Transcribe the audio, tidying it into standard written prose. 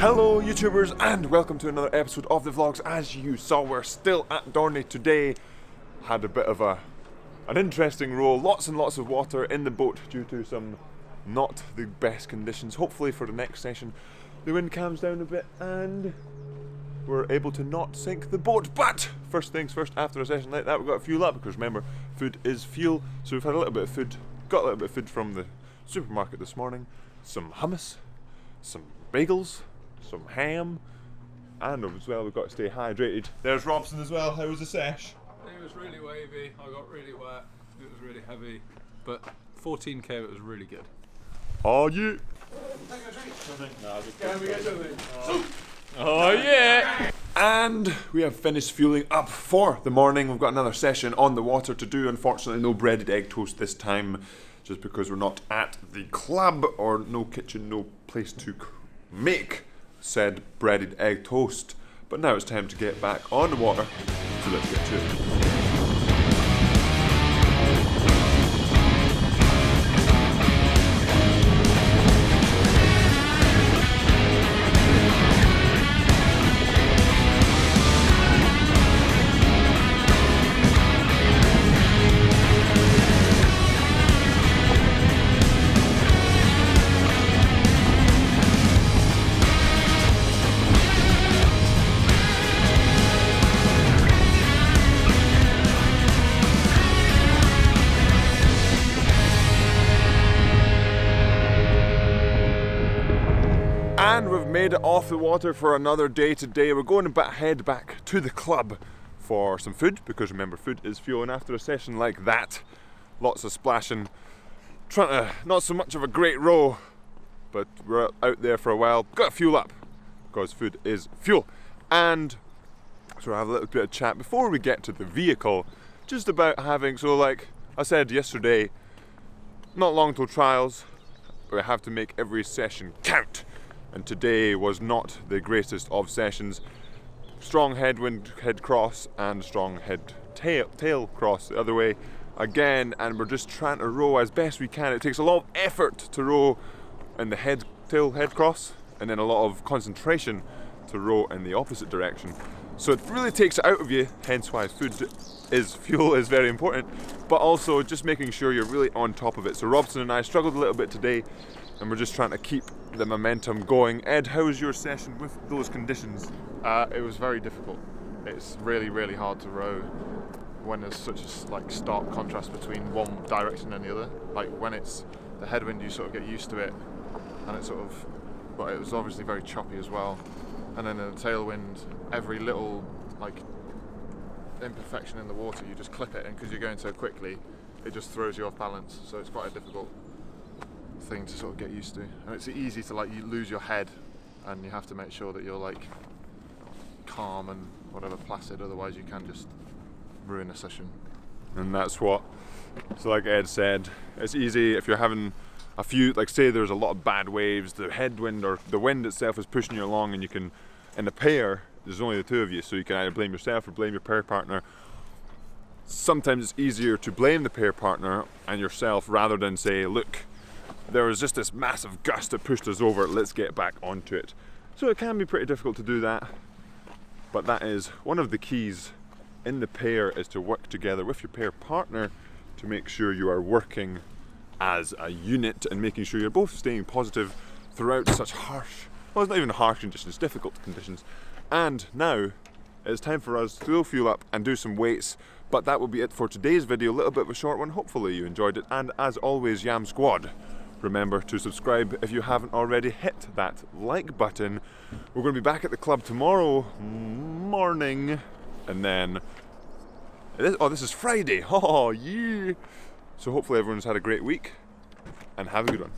Hello YouTubers and welcome to another episode of the vlogs. As you saw, we're still at Dorney today. Had a bit of an interesting row, lots and lots of water in the boat due to some not the best conditions. Hopefully for the next session the wind calms down a bit and we're able to not sink the boat. But first things first, after a session like that we've got to fuel up because remember, food is fuel. So we've had a little bit of food, got a little bit of food from the supermarket this morning. Some hummus, some bagels, some ham, and as well we've got to stay hydrated. There's Robson as well. How was the sesh? It was really wavy, I got really wet, it was really heavy, but 14k it was really good. Oh yeah! Oh yeah! And we have finished fueling up for the morning. We've got another session on the water to do. Unfortunately no breaded egg toast this time, just because we're not at the club, or no kitchen, no place to make said breaded egg toast. But now it's time to get back on the water, so let's get to it. And we've made it off the water for another day today. We're going to head back to the club for some food, because remember, food is fuel, and after a session like that, lots of splashing, trying to, not so much of a great row, but we're out there for a while, got to fuel up, because food is fuel. And so we'll have a little bit of chat before we get to the vehicle, just about having, so like I said yesterday, not long till trials, but we have to make every session count. And today was not the greatest of sessions. Strong headwind, head cross, and strong tail cross the other way again, and we're just trying to row as best we can. It takes a lot of effort to row in the tail head cross, and then a lot of concentration to row in the opposite direction. So it really takes it out of you, hence why fuel is very important, but also just making sure you're really on top of it. So Robson and I struggled a little bit today, and we're just trying to keep the momentum going. Ed, how was your session with those conditions? It was very difficult. It's really hard to row when there's such a stark contrast between one direction and the other. Like when it's the headwind, you sort of get used to it, and it but it was obviously very choppy as well. And then in the tailwind, every little imperfection in the water, you just clip it, and because you're going so quickly, it just throws you off balance. So it's quite a difficult thing to sort of get used to, and it's easy to you lose your head, and you have to make sure that you're calm and whatever, placid, otherwise you can just ruin a session. And that's what, so like Ed said, it's easy if you're having a few, say there's a lot of bad waves, the headwind or the wind itself is pushing you along, and you can, in a pair there's only the two of you, so you can either blame yourself or blame your pair partner. Sometimes it's easier to blame the pair partner and yourself rather than say, look, there was just this massive gust that pushed us over, let's get back onto it. So it can be pretty difficult to do that, but that is one of the keys in the pair, is to work together with your pair partner to make sure you are working as a unit and making sure you're both staying positive throughout such harsh, well, it's not even harsh conditions, difficult conditions. And now it's time for us to go fuel up and do some weights, but that will be it for today's video. A little bit of a short one, hopefully you enjoyed it, and as always, Yam Squad, remember to subscribe if you haven't already. Hit that like button. We're going to be back at the club tomorrow morning, and then this is Friday. Oh yeah! So hopefully everyone's had a great week, and have a good one.